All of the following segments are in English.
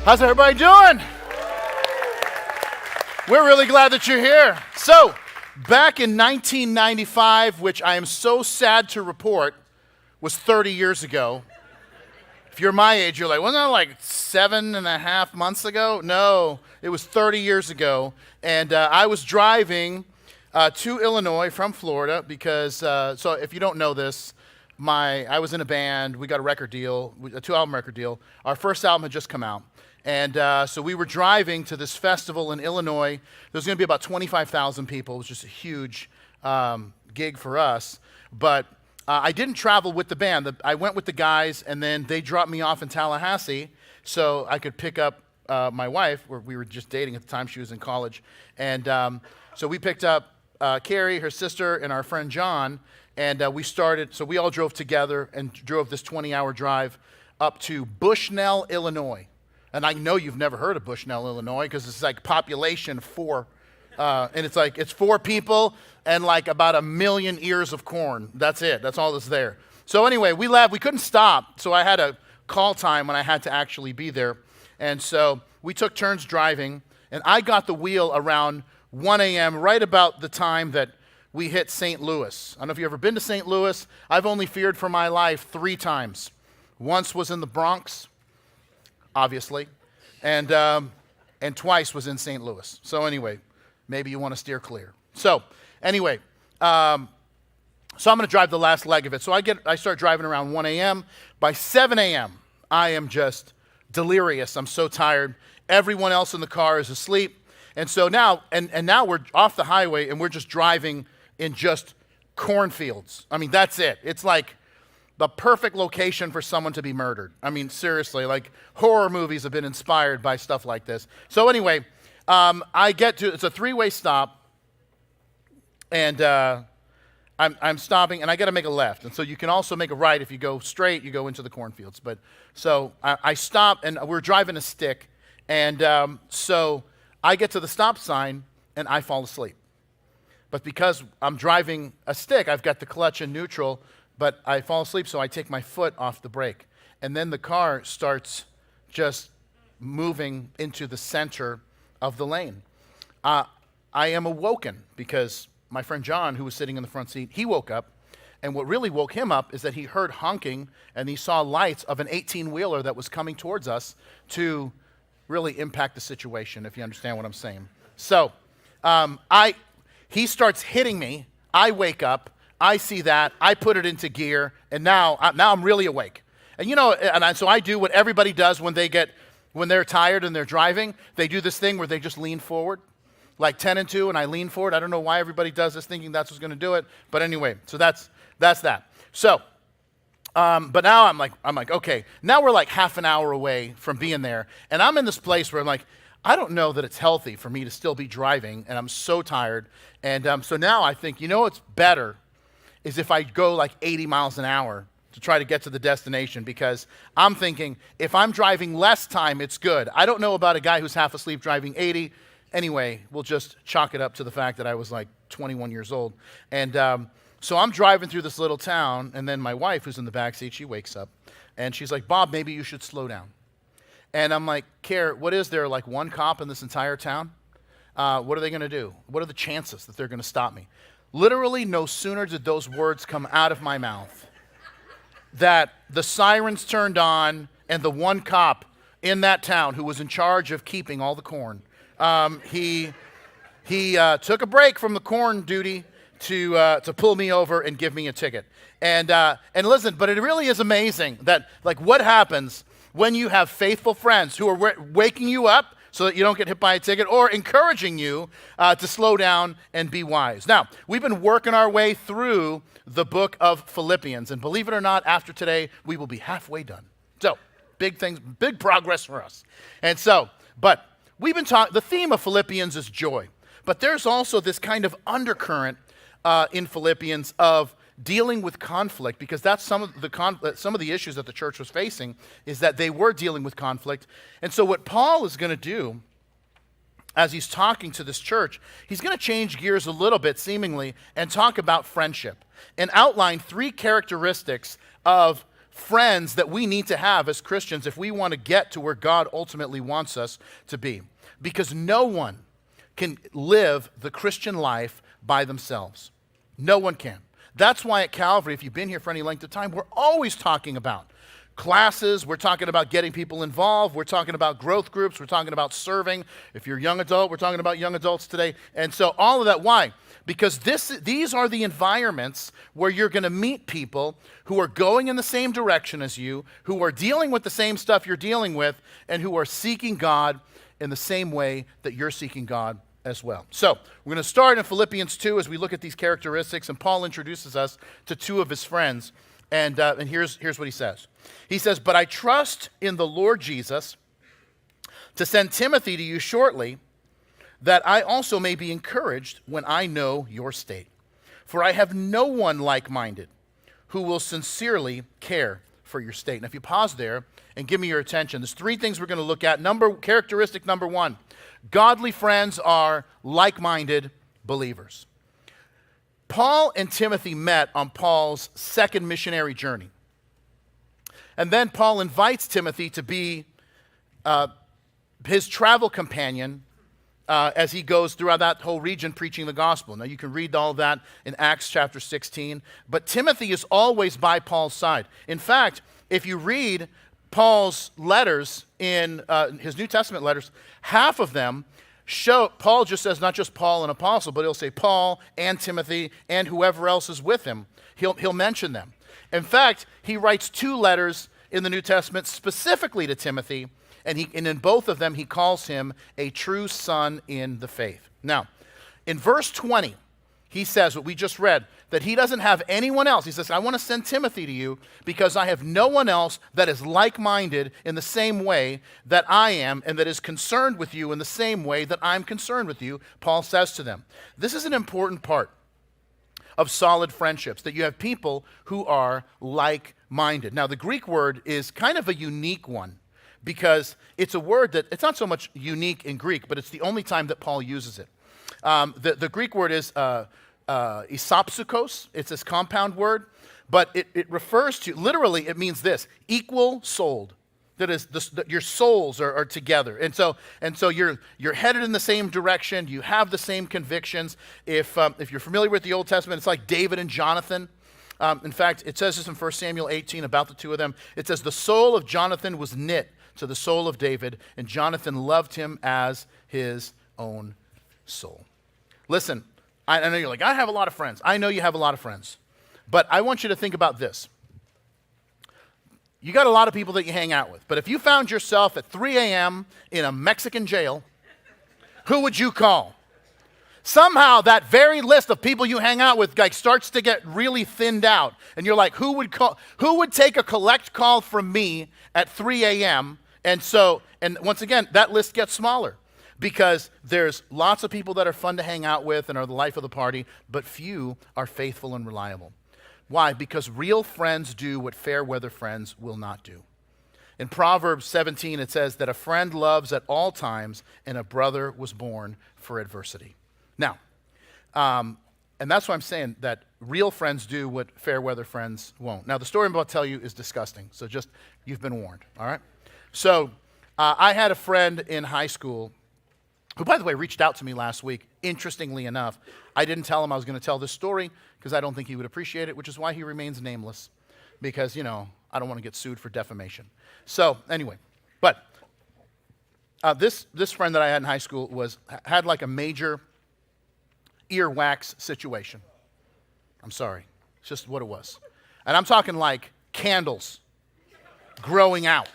How's everybody doing? We're really glad that you're here. So, back in 1995, which I am so sad to report was 30 years ago. If you're my age, you're like, wasn't that like 7.5 months ago? No, it was 30 years ago. And I was driving to Illinois from Florida because, so if you don't know this, I was in a band. We got a record deal, a 2-album record deal. Our first album had just come out. And so we were driving to this festival in Illinois. There was going to be about 25,000 people. It was just a huge gig for us. But I didn't travel with the band. I went with the guys, and then they dropped me off in Tallahassee so I could pick up my wife, where we were just dating at the time. She was in college. And so we picked up Carrie, her sister, and our friend John. And we started, so we all drove together and drove this 20-hour drive up to Bushnell, Illinois. And I know you've never heard of Bushnell, Illinois, because it's like population 4. And it's 4 people and like about 1 million ears of corn. That's it. That's all that's there. So anyway, we left. We couldn't stop. So I had a call time when I had to actually be there. And so we took turns driving. And I got the wheel around 1 a.m., right about the time that we hit St. Louis. I don't know if you've ever been to St. Louis. I've only feared for my life 3 times. Once was in the Bronx, obviously, and twice was in St. Louis. So anyway, maybe you want to steer clear. So anyway, so I'm going to drive the last leg of it. So I start driving around 1 a.m. By 7 a.m., I am just delirious. I'm so tired. Everyone else in the car is asleep. And so now, and now we're off the highway, and we're just driving in just cornfields. I mean, that's it. It's like the perfect location for someone to be murdered. I mean, seriously, like horror movies have been inspired by stuff like this. So anyway, it's a 3-way stop, and I'm stopping, and I got to make a left. And so you can also make a right. If you go straight, you go into the cornfields. But so I stop, and we're driving a stick, and so I get to the stop sign, and I fall asleep. But because I'm driving a stick, I've got the clutch in neutral, but I fall asleep, so I take my foot off the brake. And then the car starts just moving into the center of the lane. I am awoken because my friend John, who was sitting in the front seat, he woke up. And what really woke him up is that he heard honking, and he saw lights of an 18-wheeler that was coming towards us to really impact the situation, if you understand what I'm saying. So he starts hitting me. I wake up. I see that. I put it into gear, and now I'm really awake. And so I do what everybody does when they're tired and they're driving. They do this thing where they just lean forward, like 10 and 2, and I lean forward. I don't know why everybody does this, thinking that's what's going to do it. But anyway, so that's that. So, but now I'm like, okay, now we're like half an hour away from being there, and I'm in this place where I'm like, I don't know that it's healthy for me to still be driving, and I'm so tired. And so now I think, what's better is if I go like 80 miles an hour to try to get to the destination, because I'm thinking if I'm driving less time, it's good. I don't know about a guy who's half asleep driving 80. Anyway, we'll just chalk it up to the fact that I was like 21 years old. And so I'm driving through this little town, and then my wife, who's in the backseat, she wakes up, and she's like, Bob, maybe you should slow down. And I'm like, Care, what is there, like 1 cop in this entire town? What are they going to do? What are the chances that they're going to stop me? Literally, no sooner did those words come out of my mouth that the sirens turned on, and the 1 cop in that town who was in charge of keeping all the corn, he took a break from the corn duty to pull me over and give me a ticket. And listen, but it really is amazing that, like, what happens when you have faithful friends who are waking you up so that you don't get hit by a ticket, or encouraging you to slow down and be wise. Now, we've been working our way through the book of Philippians, and believe it or not, after today, we will be halfway done. So, big things, big progress for us. And so, but we've been talking, the theme of Philippians is joy, but there's also this kind of undercurrent in Philippians of dealing with conflict, because that's some of the issues that the church was facing, is that they were dealing with conflict. And so what Paul is going to do as he's talking to this church, he's going to change gears a little bit, seemingly, and talk about friendship and outline 3 characteristics of friends that we need to have as Christians if we want to get to where God ultimately wants us to be. Because no one can live the Christian life by themselves. No one can. That's why at Calvary, if you've been here for any length of time, we're always talking about classes, we're talking about getting people involved, we're talking about growth groups, we're talking about serving. If you're a young adult, we're talking about young adults today. And so all of that, why? Because these are the environments where you're going to meet people who are going in the same direction as you, who are dealing with the same stuff you're dealing with, and who are seeking God in the same way that you're seeking God as well. So we're going to start in Philippians 2 as we look at these characteristics, and Paul introduces us to two of his friends. And here's what he says. He says, "But I trust in the Lord Jesus to send Timothy to you shortly, that I also may be encouraged when I know your state. For I have no one like-minded who will sincerely care for your state." And if you pause there and give me your attention, there's three things we're going to look at. Characteristic number one, godly friends are like-minded believers. Paul and Timothy met on Paul's second missionary journey. And then Paul invites Timothy to be his travel companion as he goes throughout that whole region preaching the gospel. Now you can read all of that in Acts chapter 16. But Timothy is always by Paul's side. In fact, if you read Paul's letters in his New Testament letters, half of them Paul just says not just Paul an apostle, but he'll say Paul and Timothy and whoever else is with him. He'll mention them. In fact, he writes two letters in the New Testament specifically to Timothy, and in both of them he calls him a true son in the faith. Now, in verse 20, he says what we just read, that he doesn't have anyone else. He says, I want to send Timothy to you because I have no one else that is like-minded in the same way that I am and that is concerned with you in the same way that I'm concerned with you, Paul says to them. This is an important part of solid friendships, that you have people who are like-minded. Now, the Greek word is kind of a unique one because it's a word that, it's not so much unique in Greek, but it's the only time that Paul uses it. The Greek word is isopsukos. It's this compound word, but it refers to, literally it means this, equal souled. That is, your souls are together. And so you're headed in the same direction. You have the same convictions. If you're familiar with the Old Testament, it's like David and Jonathan. In fact, it says this in 1 Samuel 18 about the two of them. It says, the soul of Jonathan was knit to the soul of David, and Jonathan loved him as his own soul. Listen, I know you're like, I have a lot of friends. I know you have a lot of friends. But I want you to think about this. You got a lot of people that you hang out with. But if you found yourself at 3 a.m. in a Mexican jail, who would you call? Somehow that very list of people you hang out with starts to get really thinned out. And you're like, who would take a collect call from me at 3 a.m.? And once again, that list gets smaller. Because there's lots of people that are fun to hang out with and are the life of the party, but few are faithful and reliable. Why? Because real friends do what fair weather friends will not do. In Proverbs 17, it says that a friend loves at all times and a brother was born for adversity. Now, and that's why I'm saying that real friends do what fair weather friends won't. Now, the story I'm about to tell you is disgusting, so just, you've been warned, all right? So, I had a friend in high school who, by the way, reached out to me last week. Interestingly enough, I didn't tell him I was going to tell this story because I don't think he would appreciate it, which is why he remains nameless, because, I don't want to get sued for defamation. So anyway, but this friend that I had in high school had like a major earwax situation. I'm sorry. It's just what it was. And I'm talking like candles growing out.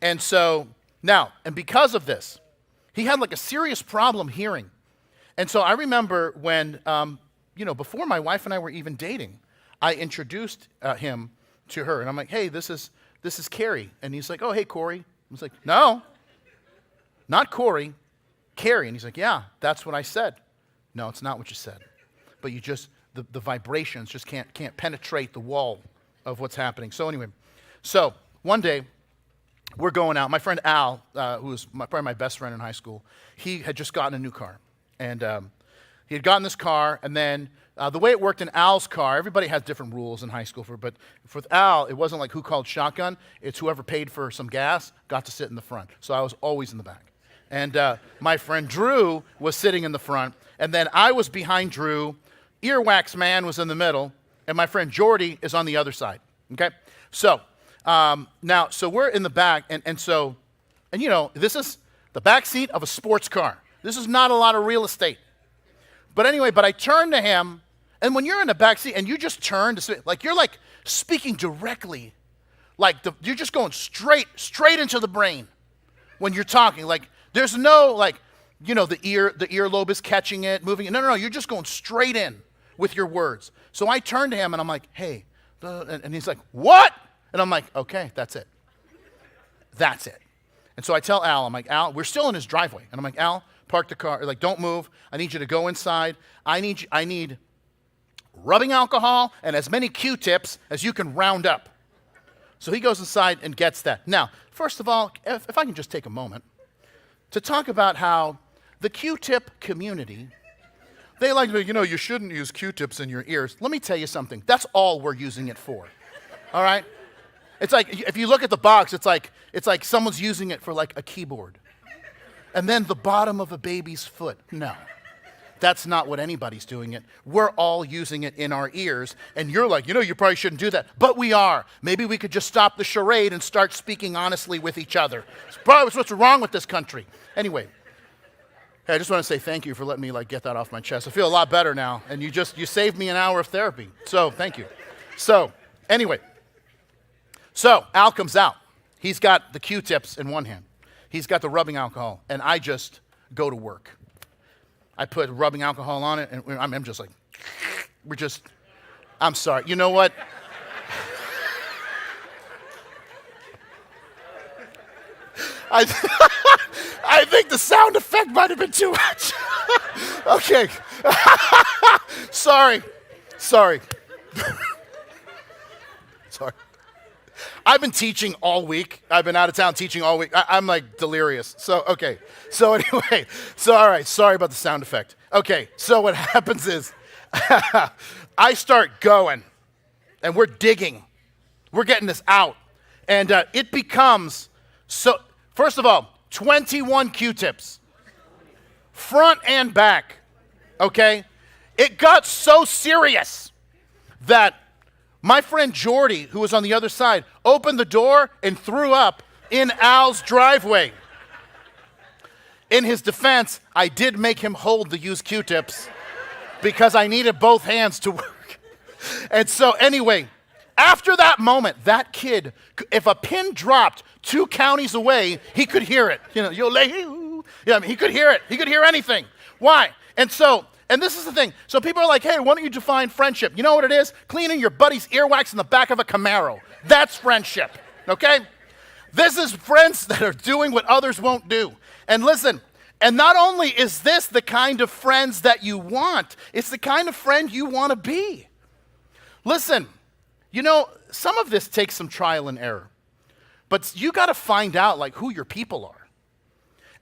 And so now, and because of this, he had like a serious problem hearing. And so I remember when, before my wife and I were even dating, I introduced him to her. And I'm like, hey, this is Carrie. And he's like, oh, hey, Corey. I was like, no, not Corey, Carrie. And he's like, yeah, that's what I said. No, it's not what you said. But you just, the vibrations just can't penetrate the wall of what's happening. So anyway, one day, we're going out. My friend Al, who was probably my best friend in high school, he had just gotten a new car. And He had gotten this car, and then the way it worked in Al's car, everybody has different rules in high school, but for Al, it wasn't like who called shotgun. It's whoever paid for some gas got to sit in the front. So I was always in the back. And my friend Drew was sitting in the front, and then I was behind Drew. Earwax Man was in the middle, and my friend Jordy is on the other side, okay? So so we're in the back, and you know, this is the back seat of a sports car. This is not a lot of real estate. But anyway, I turned to him, and when you're in the back seat and you just turn to say, like, you're like speaking directly, like you're just going straight into the brain when you're talking. Like there's no like, you know, the earlobe is catching it, moving it. No, you're just going straight in with your words. So I turned to him and I'm like, hey, and he's like, what? And I'm like, okay, that's it. That's it. And so I tell Al, I'm like, Al, we're still in his driveway. And I'm like, Al, park the car. Like, don't move. I need you to go inside. I need rubbing alcohol and as many Q-tips as you can round up. So he goes inside and gets that. Now, first of all, if I can just take a moment to talk about how the Q-tip community, they like to, you know, you shouldn't use Q-tips in your ears. Let me tell you something. That's all we're using it for. All right? It's like, if you look at the box, it's like someone's using it for like a keyboard. And then the bottom of a baby's foot. No, that's not what anybody's doing it. We're all using it in our ears. And you're like, you know, you probably shouldn't do that. But we are. Maybe we could just stop the charade and start speaking honestly with each other. It's probably what's wrong with this country. Anyway, hey, I just want to say thank you for letting me like get that off my chest. I feel a lot better now. And you saved me an hour of therapy. So thank you. So anyway, so Al comes out. He's got the Q-tips in one hand. He's got the rubbing alcohol, and I just go to work. I put rubbing alcohol on it, and I'm just like, I'm sorry. You know what? I think the sound effect might have been too much. Okay. Sorry. Sorry. I've been teaching all week. I've been out of town teaching all week. I'm like delirious. So, okay. So anyway, all right. Sorry about the sound effect. Okay. So what happens is I start going and we're digging. We're getting this out. And it becomes, so first of all, 21 Q-tips. Front and back. Okay. It got so serious that my friend Jordy, who was on the other side, opened the door and threw up in Al's driveway. In his defense, I did make him hold the used Q-tips because I needed both hands to work. And so anyway, after that moment, that kid, if a pin dropped 2 counties away, he could hear it. You know, he could hear it. He could hear anything. Why? And this is the thing. So people are like, hey, why don't you define friendship? You know what it is? Cleaning your buddy's earwax in the back of a Camaro. That's friendship, okay? This is friends that are doing what others won't do. And listen, and not only is this the kind of friends that you want, it's the kind of friend you want to be. Listen, you know, some of this takes some trial and error. But you got to find out, like, who your people are.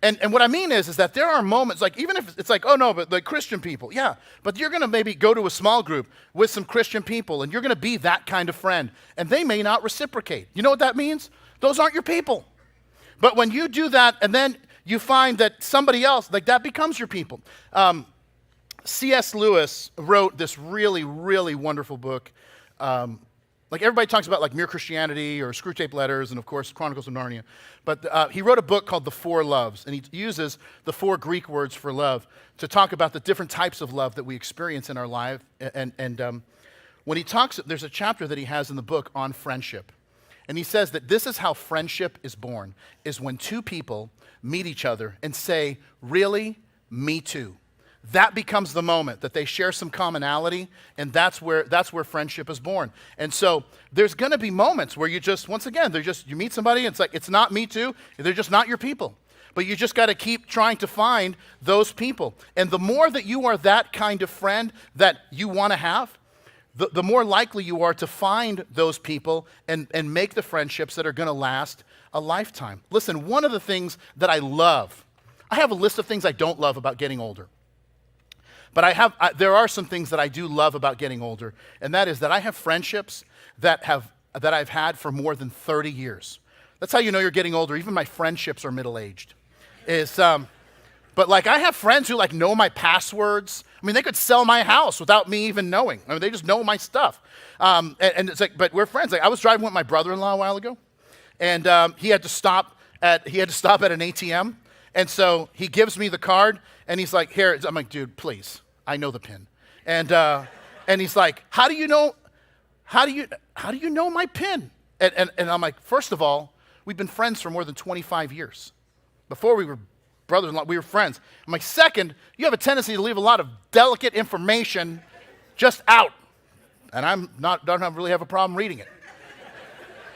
And what I mean is that there are moments, like even if it's like, oh no, but like Christian people, yeah, but you're going to maybe go to a small group with some Christian people and you're going to be that kind of friend and they may not reciprocate. You know what that means? Those aren't your people. But when you do that and then you find that somebody else, like that becomes your people. C.S. Lewis wrote this really, really wonderful book. Like everybody talks about like Mere Christianity or Screwtape Letters and of course Chronicles of Narnia. But he wrote a book called The Four Loves, and he uses the 4 Greek words for love to talk about the different types of love that we experience in our life. And when he talks, there's a chapter that he has in the book on friendship. And he says that this is how friendship is born, is when 2 people meet each other and say, really, me too. That becomes the moment that they share some commonality, and that's where friendship is born. And so there's going to be moments where you just, once again, you meet somebody, and it's like, it's not me too, they're just not your people. But you just got to keep trying to find those people. And the more that you are that kind of friend that you want to have, the more likely you are to find those people and make the friendships that are going to last a lifetime. Listen, one of the things that I love, I have a list of things I don't love about getting older. But there are some things that I do love about getting older, and that is that I have friendships that I've had for more than 30 years. That's how you know you're getting older. Even my friendships are middle-aged. But like I have friends who like know my passwords. I mean, they could sell my house without me even knowing. I mean, they just know my stuff. And it's like, but we're friends. Like I was driving with my brother-in-law a while ago, and he had to stop at an ATM. And so he gives me the card, and he's like, "Here." I'm like, "Dude, please, I know the PIN." And he's like, "How do you know? How do you know my PIN?" And I'm like, "First of all, we've been friends for more than 25 years. Before we were brothers-in-law, we were friends." I'm like, "Second, you have a tendency to leave a lot of delicate information just out, and don't really have a problem reading it."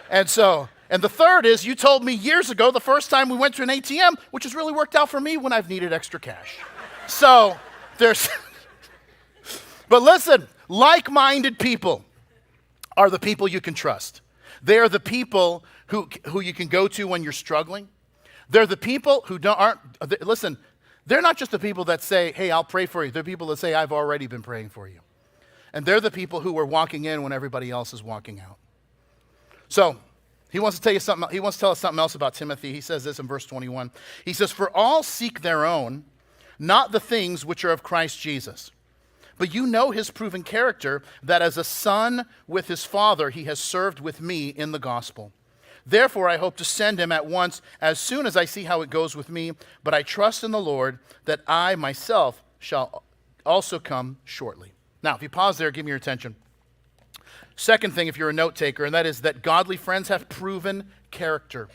And the third is, you told me years ago, the first time we went to an ATM, which has really worked out for me when I've needed extra cash. So there's, but listen, like-minded people are the people you can trust. They are the people who you can go to when you're struggling. They're the people who listen, they're not just the people that say, "Hey, I'll pray for you." They're people that say, "I've already been praying for you." And they're the people who are walking in when everybody else is walking out. So he wants to tell you something. He wants to tell us something else about Timothy. He says this in verse 21. He says, "For all seek their own, not the things which are of Christ Jesus. But you know his proven character, that as a son with his father, he has served with me in the gospel. Therefore, I hope to send him at once as soon as I see how it goes with me. But I trust in the Lord that I myself shall also come shortly." Now, if you pause there, give me your attention. Second thing, if you're a note taker, and that is that godly friends have proven character.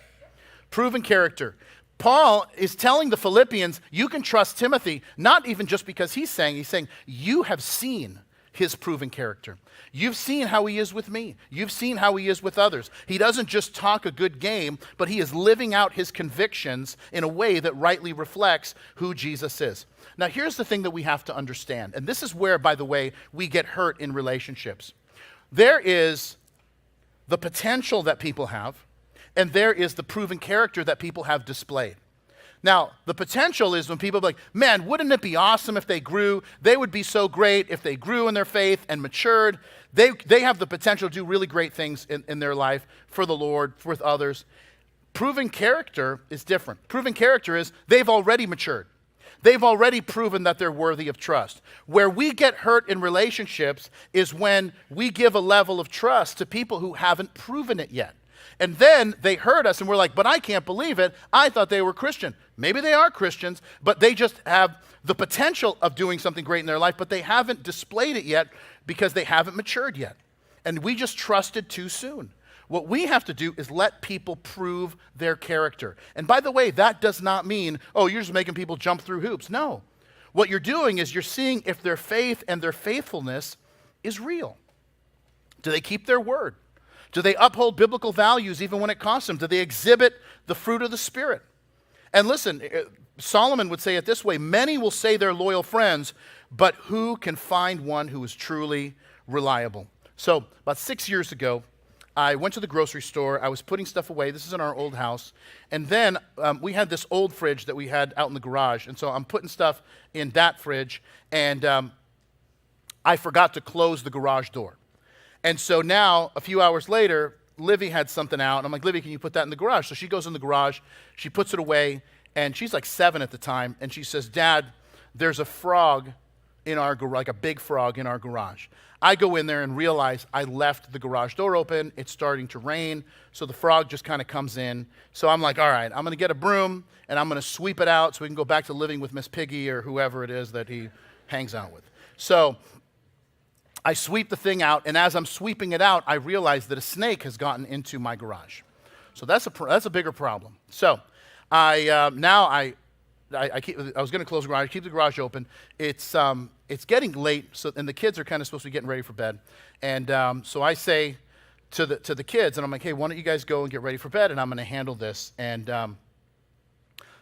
Proven character. Paul is telling the Philippians, you can trust Timothy, not even just because he's saying, you have seen his proven character. You've seen how he is with me. You've seen how he is with others. He doesn't just talk a good game, but he is living out his convictions in a way that rightly reflects who Jesus is. Now, here's the thing that we have to understand, and this is where, by the way, we get hurt in relationships. There is the potential that people have, and there is the proven character that people have displayed. Now, the potential is when people are like, "Man, wouldn't it be awesome if they grew? They would be so great if they grew in their faith and matured." They have the potential to do really great things in their life for the Lord, with others. Proven character is different. Proven character is they've already matured. They've already proven that they're worthy of trust. Where we get hurt in relationships is when we give a level of trust to people who haven't proven it yet. And then they hurt us and we're like, "But I can't believe it. I thought they were Christian." Maybe they are Christians, but they just have the potential of doing something great in their life, but they haven't displayed it yet because they haven't matured yet. And we just trusted too soon. What we have to do is let people prove their character. And by the way, that does not mean, "Oh, you're just making people jump through hoops." No. What you're doing is you're seeing if their faith and their faithfulness is real. Do they keep their word? Do they uphold biblical values even when it costs them? Do they exhibit the fruit of the Spirit? And listen, Solomon would say it this way: "Many will say they're loyal friends, but who can find one who is truly reliable?" So about 6 years ago, I went to the grocery store. I was putting stuff away. This is in our old house. And then we had this old fridge that we had out in the garage. And so I'm putting stuff in that fridge. And I forgot to close the garage door. And so now, a few hours later, Livy had something out. And I'm like, "Livy, can you put that in the garage?" So she goes in the garage. She puts it away. And she's like 7 at the time. And she says, "Dad, there's a frog in our garage, like a big frog in our garage." I go in there and realize I left the garage door open. It's starting to rain, so the frog just kind of comes in. So I'm like, all right, I'm going to get a broom, and I'm going to sweep it out so we can go back to living with Miss Piggy or whoever it is that he hangs out with. So I sweep the thing out, and as I'm sweeping it out, I realize that a snake has gotten into my garage. So that's a bigger problem. So I was going to close the garage. I keep the garage open. It's getting late, and the kids are kind of supposed to be getting ready for bed. And so I say to the kids, and I'm like, "Hey, why don't you guys go and get ready for bed, and I'm going to handle this." And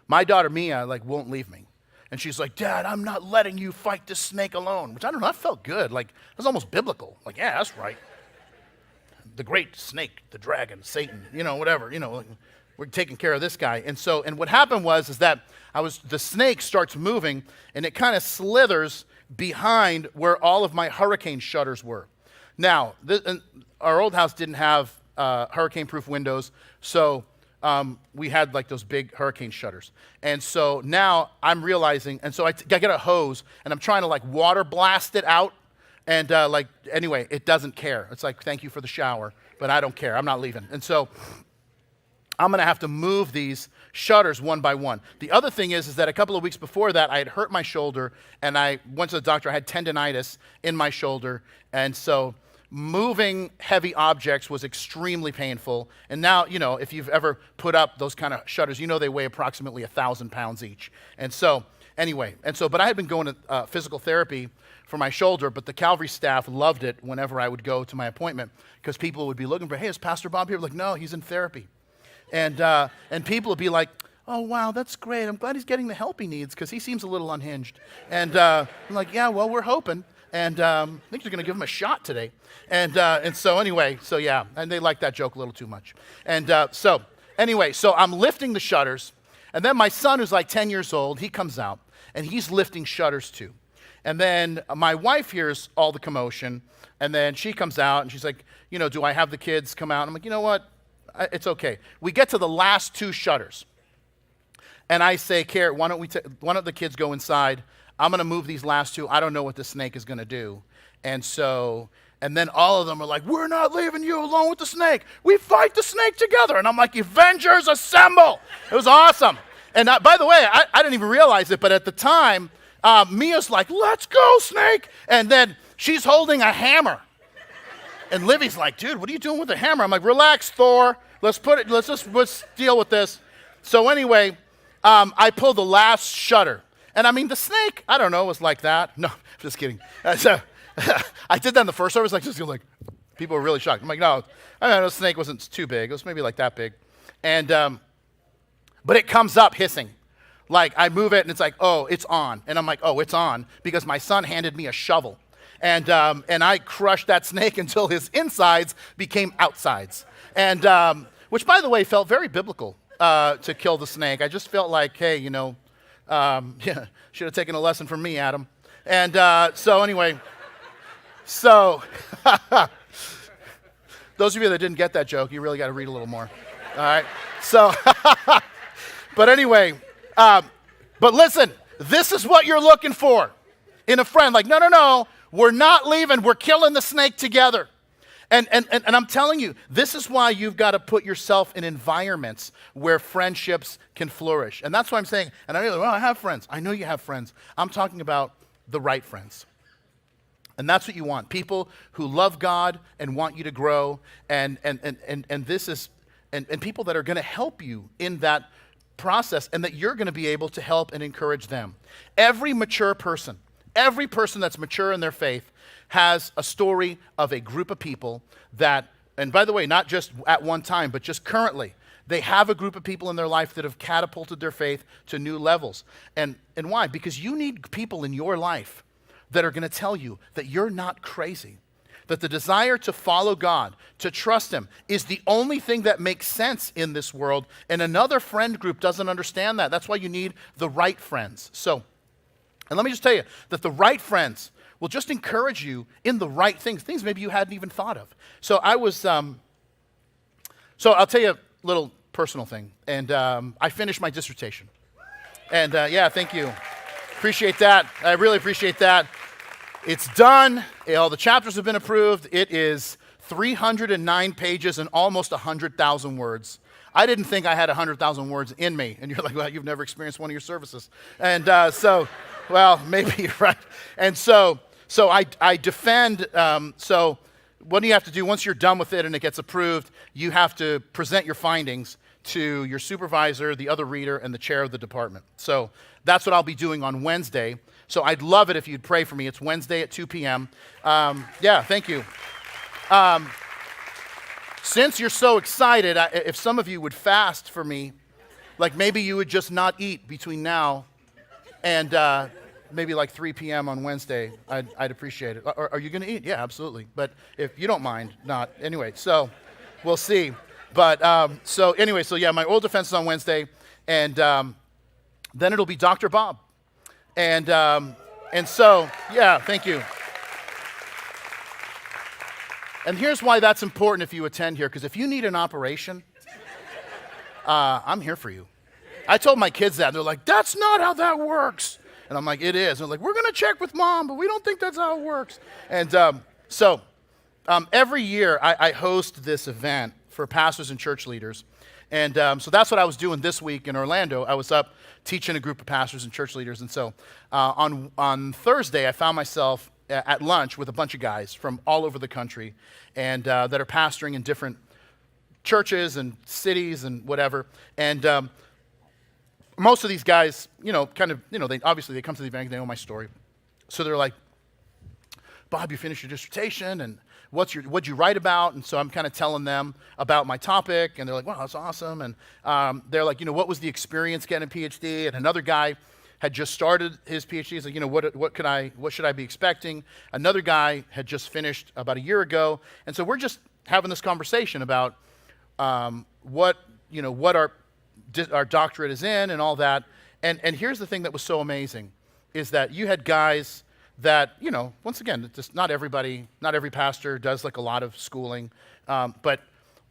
my daughter Mia won't leave me, and she's like, "Dad, I'm not letting you fight this snake alone." Which I don't know. That felt good. Like it was almost biblical. Like, yeah, that's right. The great snake, the dragon, Satan, whatever. We're taking care of this guy. And what happened was that the snake starts moving, and it kind of slithers behind where all of my hurricane shutters were. Now, our old house didn't have hurricane-proof windows, so we had like those big hurricane shutters. And so now I'm realizing, and so I get a hose, and I'm trying to like water blast it out, and anyway, it doesn't care. It's like, thank you for the shower, but I don't care. I'm not leaving. And so I'm going to have to move these shutters one by one. The other thing is that a couple of weeks before that, I had hurt my shoulder, and I went to the doctor. I had tendonitis in my shoulder, and so moving heavy objects was extremely painful. And now, you know, if you've ever put up those kind of shutters, you know they weigh approximately 1,000 pounds each. And so, anyway, but I had been going to physical therapy for my shoulder, but the Calvary staff loved it whenever I would go to my appointment, because people would be looking for, hey, is Pastor Bob here? Like, no, he's in therapy. And people would be like, oh, wow, that's great. I'm glad he's getting the help he needs, because he seems a little unhinged. And I'm like, yeah, well, we're hoping. And I think they're going to give him a shot today. And so anyway, so yeah, and they like that joke a little too much. And so anyway, so I'm lifting the shutters, and then my son, who's like 10 years old, he comes out, and he's lifting shutters too. And then my wife hears all the commotion, and then she comes out, and she's like, you know, do I have the kids come out? I'm like, you know what? It's okay. We get to the last two shutters, and I say, Carrot, why don't the kids go inside? I'm going to move these last two. I don't know what the snake is going to do. And then all of them are like, we're not leaving you alone with the snake. We fight the snake together. And I'm like, Avengers assemble. It was awesome. And by the way, I didn't even realize it, but at the time, Mia's like, let's go, snake. And then she's holding a hammer. And Livy's like, dude, what are you doing with the hammer? I'm like, relax, Thor. Let's deal with this. So anyway, I pulled the last shutter. And I mean, the snake, I don't know, was like that. No, just kidding. So, I did that in the first service, people were really shocked. I'm like, no, I don't know, the snake wasn't too big. It was maybe like that big. And, but it comes up hissing. Like, I move it, and it's like, oh, it's on. And I'm like, oh, it's on, because my son handed me a shovel. And I crushed that snake until his insides became outsides. And, which, by the way, felt very biblical to kill the snake. I just felt like, hey, you know, yeah, should have taken a lesson from me, Adam. And so anyway, so those of you that didn't get that joke, you really got to read a little more. All right. So, but anyway, but listen, this is what you're looking for in a friend. Like, no, we're not leaving. We're killing the snake together. And I'm telling you, this is why you've got to put yourself in environments where friendships can flourish. And that's why I'm saying, and I know, well, I have friends. I know you have friends. I'm talking about the right friends. And that's what you want. People who love God and want you to grow, and this is, and people that are going to help you in that process, and that you're going to be able to help and encourage them. Every mature person, every person that's mature in their faith has a story of a group of people that, and by the way, not just at one time, but just currently, they have a group of people in their life that have catapulted their faith to new levels. And why? Because you need people in your life that are going to tell you that you're not crazy, that the desire to follow God, to trust Him, is the only thing that makes sense in this world, and another friend group doesn't understand that. That's why you need the right friends. So, and let me just tell you that the right friends will just encourage you in the right things maybe you hadn't even thought of. So I was, so I'll tell you a little personal thing. And I finished my dissertation. And yeah, thank you. Appreciate that. I really appreciate that. It's done. All the chapters have been approved. It is 309 pages and almost 100,000 words. I didn't think I had 100,000 words in me. And you're like, well, you've never experienced one of your services. And so, well, maybe, right? And so I defend, so what do you have to do? Once you're done with it and it gets approved, you have to present your findings to your supervisor, the other reader, and the chair of the department. So that's what I'll be doing on Wednesday. So I'd love it if you'd pray for me. It's Wednesday at 2 p.m. Yeah, thank you. Since you're so excited, if some of you would fast for me, like maybe you would just not eat between now and maybe like 3 p.m. on Wednesday, I'd appreciate it. Are you going to eat? Yeah, absolutely. But if you don't mind, not. Anyway, so we'll see. But so anyway, so yeah, my oral defense is on Wednesday, and then it'll be Dr. Bob. And And so, yeah, thank you. And here's why that's important if you attend here, because if you need an operation, I'm here for you. I told my kids that, and they're like, that's not how that works. And I'm like, it is. And they're like, we're going to check with mom, but we don't think that's how it works. And every year I host this event for pastors and church leaders. And so that's what I was doing this week in Orlando. I was up teaching a group of pastors and church leaders. And so on Thursday, I found myself at lunch with a bunch of guys from all over the country and that are pastoring in different churches and cities and whatever. And most of these guys, they obviously come to the event, they know my story. So they're like, Bob, you finished your dissertation, and what'd you write about? And so I'm kind of telling them about my topic, and they're like, wow, that's awesome. And they're like, what was the experience getting a PhD? And another guy had just started his PhD. He's like, what should I be expecting? Another guy had just finished about a year ago. And so we're just having this conversation about what our doctorate is in and all that. And here's the thing that was so amazing is that you had guys that, once again, just not every pastor does like a lot of schooling, but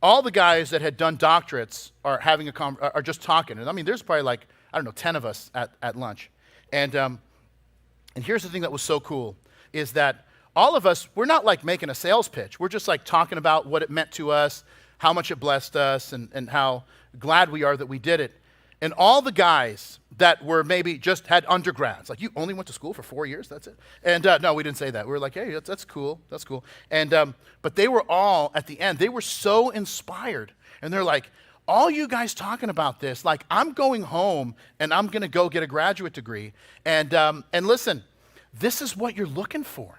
all the guys that had done doctorates are are just talking. And I mean, there's probably like, 10 of us at lunch. And here's the thing that was so cool is that all of us, we're not like making a sales pitch. We're just like talking about what it meant to us, how much it blessed us, and how glad we are that we did it. And all the guys that were maybe just had undergrads, like you only went to school for 4 years, that's it. And no, we didn't say that. We were like, hey, that's cool, that's cool. And but they were all, at the end, they were so inspired. And they're like, all you guys talking about this, like I'm going home and I'm gonna go get a graduate degree. And listen, this is what you're looking for.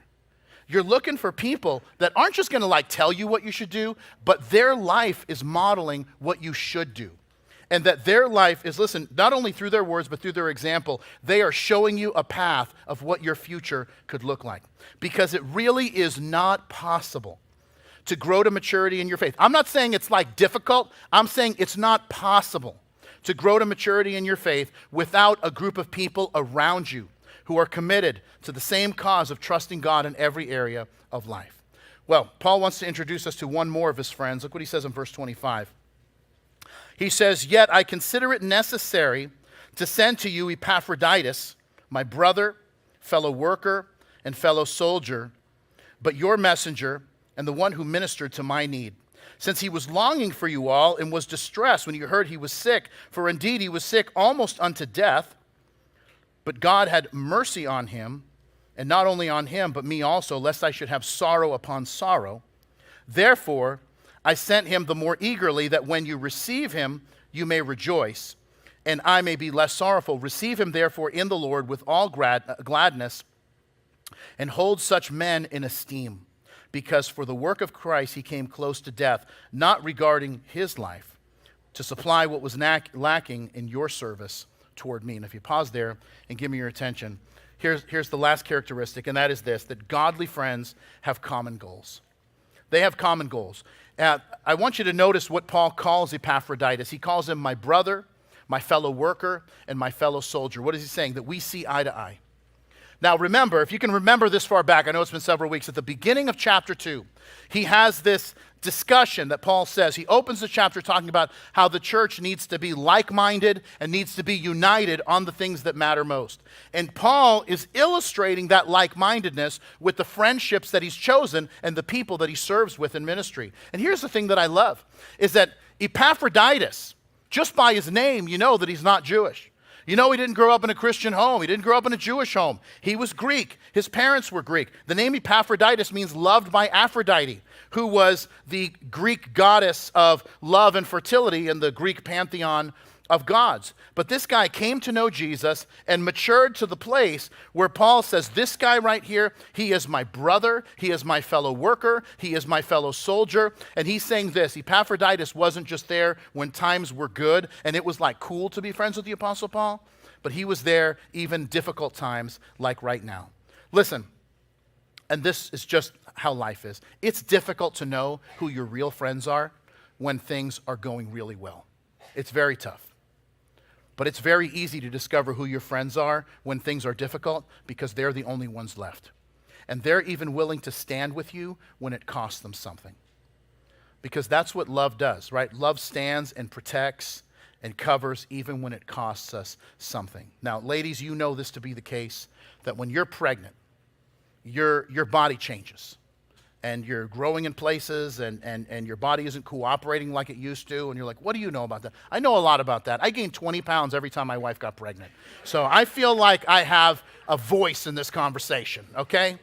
You're looking for people that aren't just gonna like tell you what you should do, but their life is modeling what you should do. And that their life is, listen, not only through their words, but through their example, they are showing you a path of what your future could look like. Because it really is not possible to grow to maturity in your faith. I'm not saying it's like difficult. I'm saying it's not possible to grow to maturity in your faith without a group of people around you who are committed to the same cause of trusting God in every area of life. Well, Paul wants to introduce us to one more of his friends. Look what he says in verse 25. He says, yet I consider it necessary to send to you Epaphroditus, my brother, fellow worker, and fellow soldier, but your messenger and the one who ministered to my need, since he was longing for you all and was distressed when you heard he was sick, for indeed he was sick almost unto death, but God had mercy on him, and not only on him, but me also, lest I should have sorrow upon sorrow. Therefore, I sent him the more eagerly, that when you receive him, you may rejoice, and I may be less sorrowful. Receive him, therefore, in the Lord with all gladness, and hold such men in esteem, because for the work of Christ he came close to death, not regarding his life, to supply what was lacking in your service toward me. And if you pause there and give me your attention, here's the last characteristic, and that is this, that godly friends have common goals. They have common goals. I want you to notice what Paul calls Epaphroditus. He calls him my brother, my fellow worker, and my fellow soldier. What is he saying? That we see eye to eye. Now remember, if you can remember this far back, I know it's been several weeks, at the beginning of chapter 2, he has this discussion that Paul says. He opens the chapter talking about how the church needs to be like-minded and needs to be united on the things that matter most. And Paul is illustrating that like-mindedness with the friendships that he's chosen and the people that he serves with in ministry. And here's the thing that I love, is that Epaphroditus, just by his name, you know that he's not Jewish. You know he didn't grow up in a Christian home. He didn't grow up in a Jewish home. He was Greek. His parents were Greek. The name Epaphroditus means loved by Aphrodite, who was the Greek goddess of love and fertility in the Greek pantheon of gods. But this guy came to know Jesus and matured to the place where Paul says, this guy right here, he is my brother, he is my fellow worker, he is my fellow soldier. And he's saying this, Epaphroditus wasn't just there when times were good and it was like cool to be friends with the Apostle Paul, but he was there even difficult times like right now. Listen, and this is just how life is. It's difficult to know who your real friends are when things are going really well. It's very tough. But it's very easy to discover who your friends are when things are difficult because they're the only ones left. And they're even willing to stand with you when it costs them something. Because that's what love does, right? Love stands and protects and covers even when it costs us something. Now, ladies, you know this to be the case, that when you're pregnant, your body changes. And you're growing in places, and your body isn't cooperating like it used to, and you're like, what do you know about that? I know a lot about that. I gained 20 pounds every time my wife got pregnant. So I feel like I have a voice in this conversation, okay?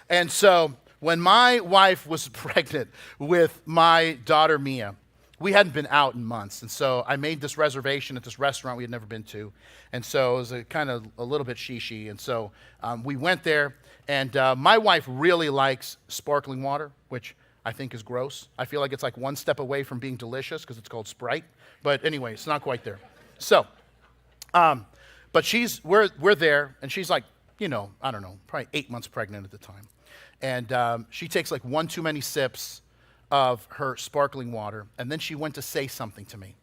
And so when my wife was pregnant with my daughter Mia, we hadn't been out in months, and so I made this reservation at this restaurant we had never been to, and so it was a little bit she-she, and so we went there, and my wife really likes sparkling water, which I think is gross. I feel like it's like one step away from being delicious because it's called Sprite, but anyway, it's not quite there. So, but we're there, and she's like, I don't know, probably 8 months pregnant at the time, and she takes like one too many sips of her sparkling water, and then she went to say something to me.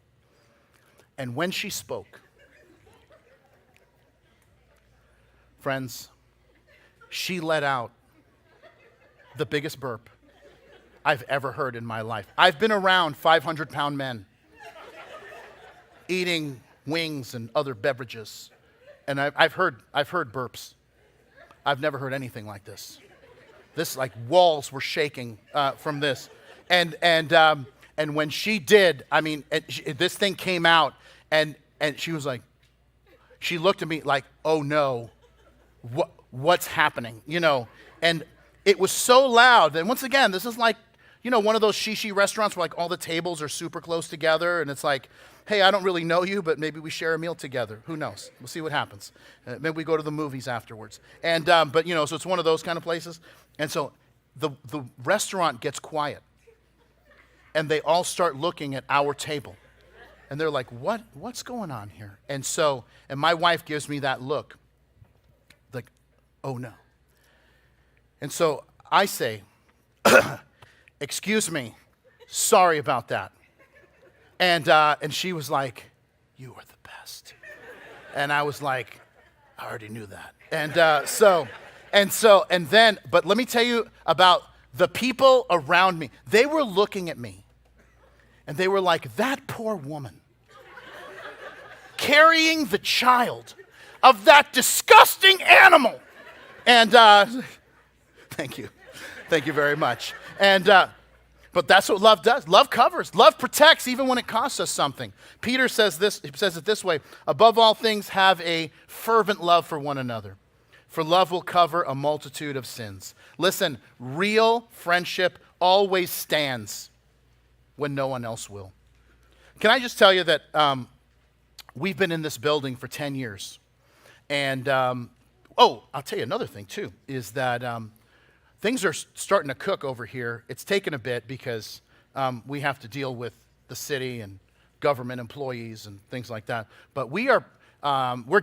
And when she spoke, friends, she let out the biggest burp I've ever heard in my life. I've been around 500-pound men eating wings and other beverages, and I've heard burps. I've never heard anything like this. This, like, walls were shaking from this. And when she did, I mean, this thing came out, and she was like, she looked at me like, oh no, what's happening, And it was so loud. And once again, this is like, one of those she restaurants where like all the tables are super close together, and it's like, hey, I don't really know you, but maybe we share a meal together. Who knows? We'll see what happens. Maybe we go to the movies afterwards. And but so it's one of those kind of places. And so the restaurant gets quiet. And they all start looking at our table. And they're like, what's going on here? And my wife gives me that look, like, oh no. And so I say, excuse me, sorry about that. And she was like, you are the best. And I was like, I already knew that. But let me tell you about the people around me. They were looking at me, and they were like, that poor woman, carrying the child of that disgusting animal. And thank you very much. But that's what love does. Love covers. Love protects even when it costs us something. Peter says this. He says it this way: above all things, have a fervent love for one another, for love will cover a multitude of sins. Listen, real friendship always stands when no one else will. Can I just tell you that we've been in this building for 10 years. And, I'll tell you another thing too, is that things are starting to cook over here. It's taken a bit because we have to deal with the city and government employees and things like that. But we're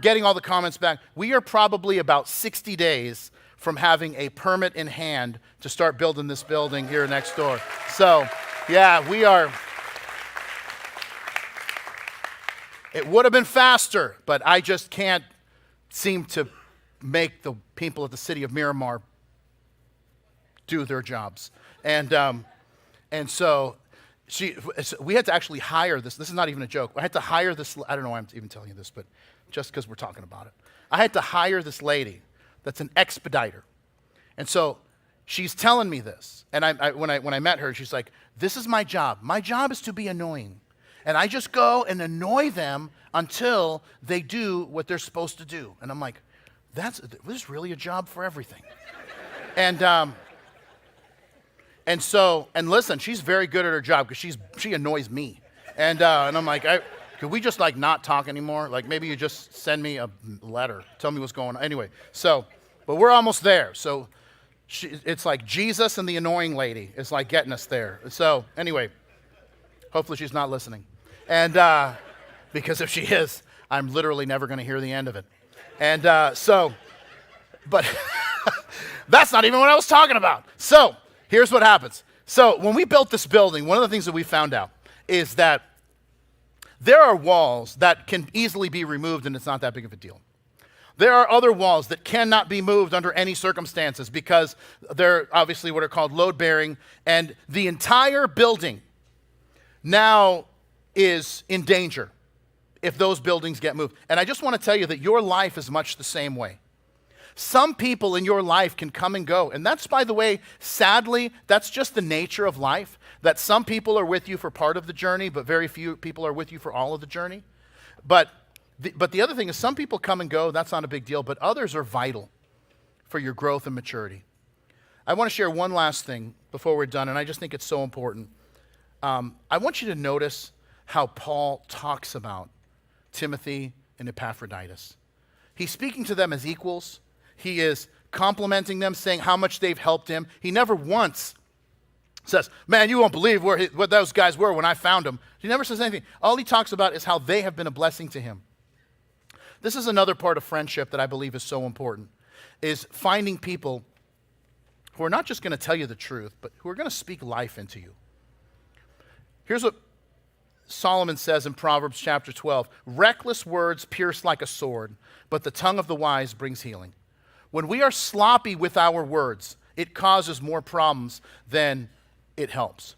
getting all the comments back. We are probably about 60 days from having a permit in hand to start building this building here next door. So, yeah, we are. It would have been faster, but I just can't seem to make the people of the city of Miramar do their jobs. And so we had to actually hire this. This is not even a joke. I had to hire this. I don't know why I'm even telling you this, but just because we're talking about it. I had to hire this lady that's an expediter. And so she's telling me this. And when I met her, she's like, this is my job. My job is to be annoying. And I just go and annoy them until they do what they're supposed to do. And I'm like, there's really a job for everything. And listen, she's very good at her job because she annoys me. And I'm like, could we just like not talk anymore? Like maybe you just send me a letter, tell me what's going on. Anyway, but we're almost there. So it's like Jesus and the annoying lady is like getting us there. So anyway, hopefully she's not listening. And because if she is, I'm literally never going to hear the end of it. And but that's not even what I was talking about. So here's what happens. So when we built this building, one of the things that we found out is that There are walls that can easily be removed and it's not that big of a deal. There are other walls that cannot be moved under any circumstances because they're obviously what are called load-bearing, and the entire building now is in danger if those buildings get moved. And I just want to tell you that your life is much the same way. Some people in your life can come and go, and that's, by the way, sadly, that's just the nature of life, that some people are with you for part of the journey, but very few people are with you for all of the journey. But the other thing is some people come and go, that's not a big deal, but others are vital for your growth and maturity. I want to share one last thing before we're done, and I just think it's so important. I want you to notice how Paul talks about Timothy and Epaphroditus. He's speaking to them as equals. He is complimenting them, saying how much they've helped him. He never once says, man, you won't believe what those guys were when I found them. He never says anything. All he talks about is how they have been a blessing to him. This is another part of friendship that I believe is so important, is finding people who are not just going to tell you the truth, but who are going to speak life into you. Here's what Solomon says in Proverbs chapter 12. Reckless words pierce like a sword, but the tongue of the wise brings healing. When we are sloppy with our words, it causes more problems than it helps.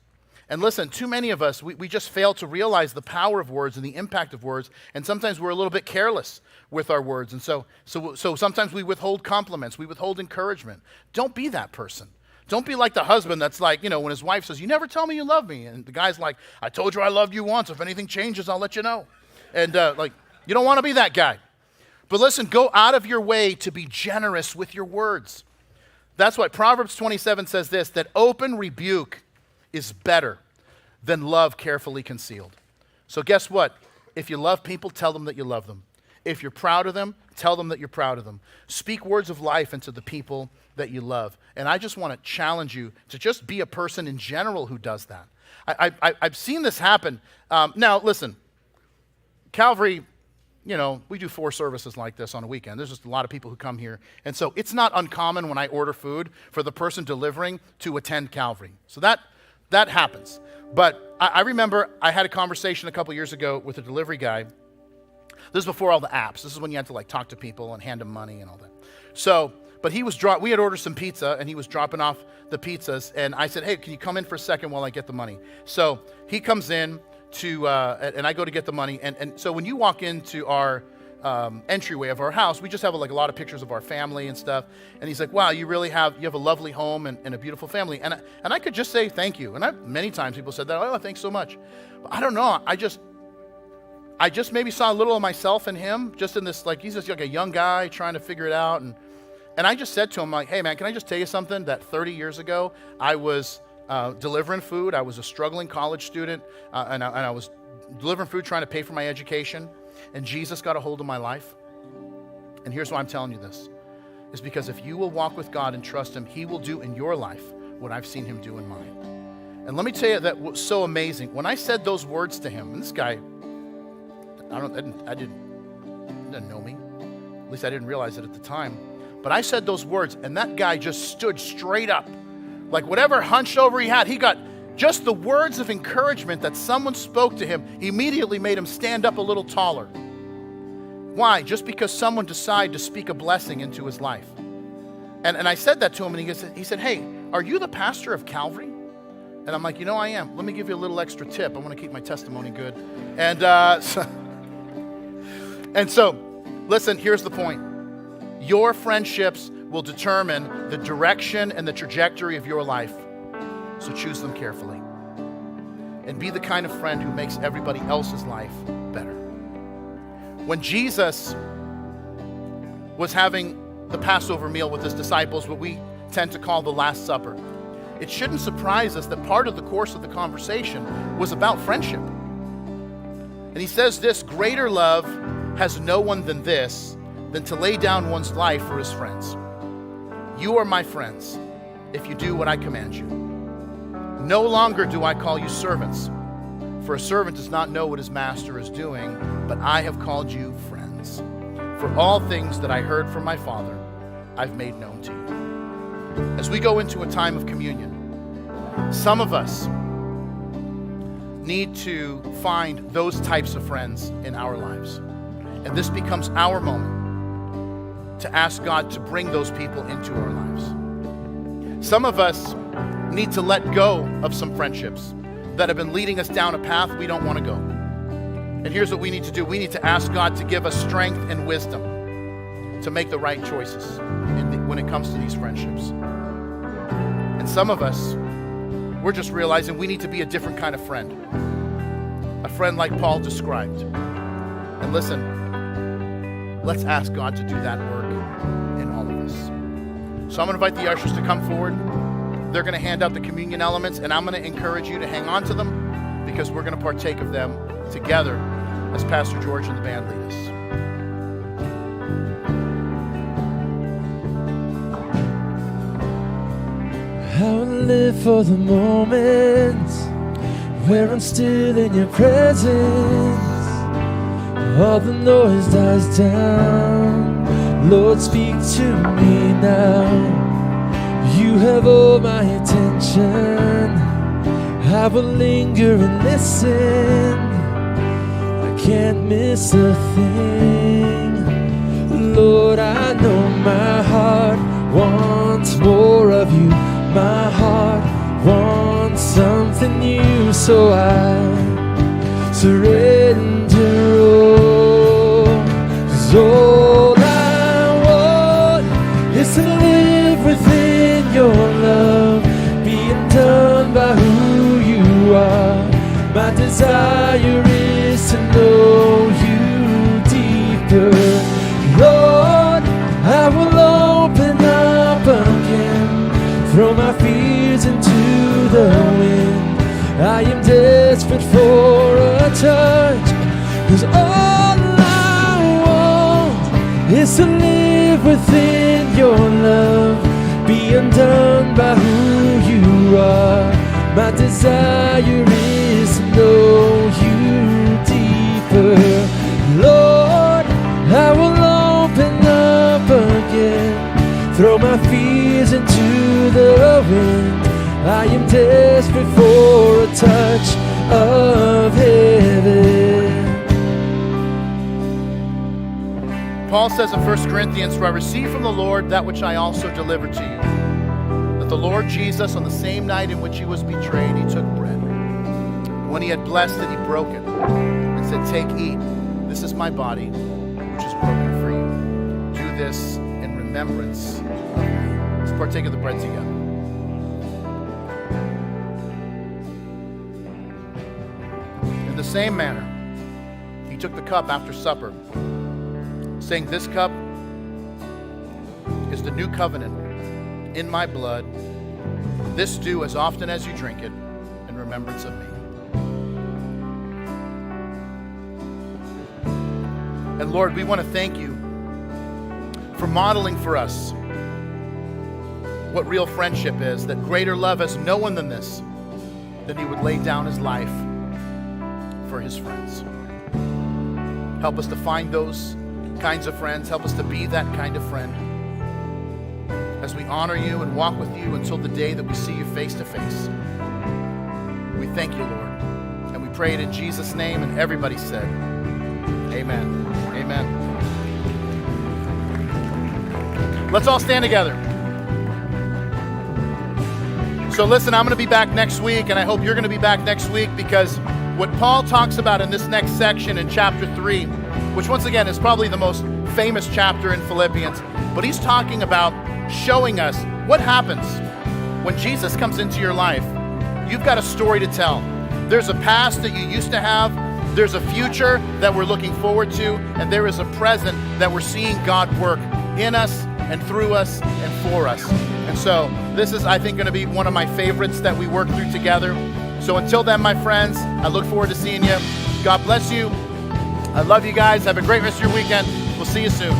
And listen, too many of us, we just fail to realize the power of words and the impact of words, and sometimes we're a little bit careless with our words. And so sometimes we withhold compliments, we withhold encouragement. Don't be that person. Don't be like the husband that's like, when his wife says, you never tell me you love me. And the guy's like, I told you I loved you once. If anything changes, I'll let you know. And you don't want to be that guy. But listen, go out of your way to be generous with your words. That's why Proverbs 27 says this, that open rebuke is better than love carefully concealed. So guess what? If you love people, tell them that you love them. If you're proud of them, tell them that you're proud of them. Speak words of life into the people that you love. And I just want to challenge you to just be a person in general who does that. I've seen this happen. Now, listen, Calvary, we do 4 services like this on a weekend. There's just a lot of people who come here. And so it's not uncommon when I order food for the person delivering to attend Calvary. So that happens. But I remember I had a conversation a couple years ago with a delivery guy. This is before all the apps. This is when you had to talk to people and hand them money and all that. So, but we had ordered some pizza and he was dropping off the pizzas. And I said, hey, can you come in for a second while I get the money? So he comes in and I go to get the money. And so when you walk into our entryway of our house, we just have a lot of pictures of our family and stuff. And he's like, wow, you have a lovely home and a beautiful family. And I could just say thank you. And many times people said that, oh, thanks so much. But I don't know. I just maybe saw a little of myself in him, just in this, he's just like a young guy trying to figure it out. And I just said to him, hey man, can I just tell you something? That 30 years ago, I was delivering food. I was a struggling college student, and I was delivering food, trying to pay for my education. And Jesus got a hold of my life. And here's why I'm telling you this, is because if you will walk with God and trust him, he will do in your life what I've seen him do in mine. And let me tell you that was so amazing. When I said those words to him, and this guy, I didn't know me. At least I didn't realize it at the time. But I said those words, and that guy just stood straight up. Like whatever hunched over he had, he got just the words of encouragement that someone spoke to him immediately made him stand up a little taller. Why? Just because someone decided to speak a blessing into his life. And I said that to him, and he said, hey, are you the pastor of Calvary? And I'm like, I am. Let me give you a little extra tip. I want to keep my testimony good. And so, listen, here's the point. Your friendships will determine the direction and the trajectory of your life. So choose them carefully. And be the kind of friend who makes everybody else's life better. When Jesus was having the Passover meal with his disciples, what we tend to call the Last Supper, it shouldn't surprise us that part of the course of the conversation was about friendship. And he says this, greater love has no one than this, than to lay down one's life for his friends. You are my friends if you do what I command you. No longer do I call you servants, for a servant does not know what his master is doing, but I have called you friends. For all things that I heard from my Father, I've made known to you. As we go into a time of communion, some of us need to find those types of friends in our lives. And this becomes our moment to ask God to bring those people into our lives. Some of us need to let go of some friendships that have been leading us down a path we don't want to go. And here's what we need to do. We need to ask God to give us strength and wisdom to make the right choices when it comes to these friendships. And some of us, we're just realizing we need to be a different kind of friend. A friend like Paul described. And listen, let's ask God to do that work in all of us. So I'm going to invite the ushers to come forward. They're going to hand out the communion elements, and I'm going to encourage you to hang on to them because we're going to partake of them together as Pastor George and the band lead us. I will live for the moments where I'm still in your presence. All the noise dies down. Lord, speak to me now. You have all my attention. I will linger and listen. I can't miss a thing. Lord, I know my heart wants more of you. My heart wants something new, so I surrender all. 'Cause all I want is to live within your love, being done by who you are. My desire is to know you deeper. Lord, I will open up again, throw my fears into the wind. I am desperate for a touch, 'cause all I want is to live within your love, be undone by who you are. My desire is to know you deeper. Lord, I will open up again, throw my fears into the wind. I am desperate for a touch of heaven. Paul says in 1 Corinthians, "For I received from the Lord that which I also delivered to you, that the Lord Jesus, on the same night in which he was betrayed, he took bread. When he had blessed it, he broke it and said, 'Take, eat. This is my body, which is broken for you. Do this in remembrance of me.'" Let's partake of the bread together. In the same manner, he took the cup after supper, saying, "This cup is the new covenant in my blood. This do as often as you drink it in remembrance of me." And Lord, we want to thank you for modeling for us what real friendship is, that greater love has no one than this, that he would lay down his life for his friends. Help us to find those kinds of friends. Help us to be that kind of friend as we honor you and walk with you until the day that we see you face to face. We thank you, Lord, and we pray it in Jesus' name, and everybody said, amen. Amen. Let's all stand together. So listen, I'm going to be back next week, and I hope you're going to be back next week, because what Paul talks about in this next section in chapter 3, which once again is probably the most famous chapter in Philippians, but he's talking about showing us what happens when Jesus comes into your life. You've got a story to tell. There's a past that you used to have, there's a future that we're looking forward to, and there is a present that we're seeing God work in us and through us and for us. And so this is, I think, going to be one of my favorites that we work through together. So until then, my friends, I look forward to seeing you. God bless you. I love you guys. Have a great rest of your weekend. We'll see you soon.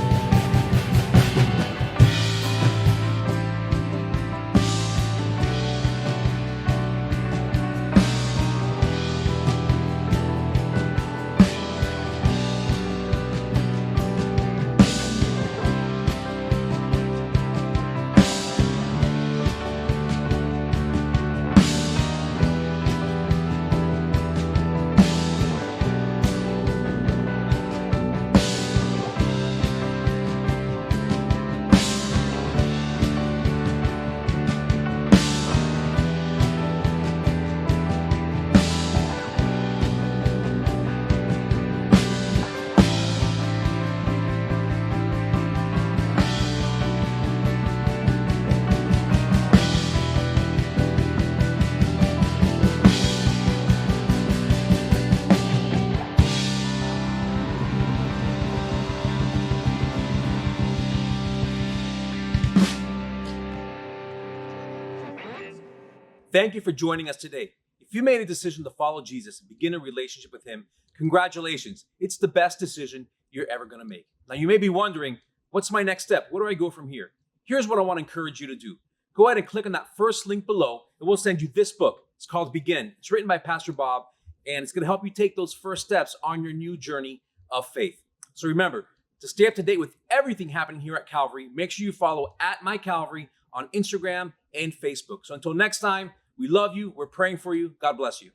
thank you for joining us today. If you made a decision to follow Jesus and begin a relationship with him, congratulations. It's the best decision you're ever going to make. Now, you may be wondering, what's my next step? Where do I go from here? Here's what I want to encourage you to do. Go ahead and click on that first link below, and we'll send you this book. It's called Begin. It's written by Pastor Bob, and it's going to help you take those first steps on your new journey of faith. So remember, to stay up to date with everything happening here at Calvary, make sure you follow @MyCalvary on Instagram and Facebook. So until next time, we love you. We're praying for you. God bless you.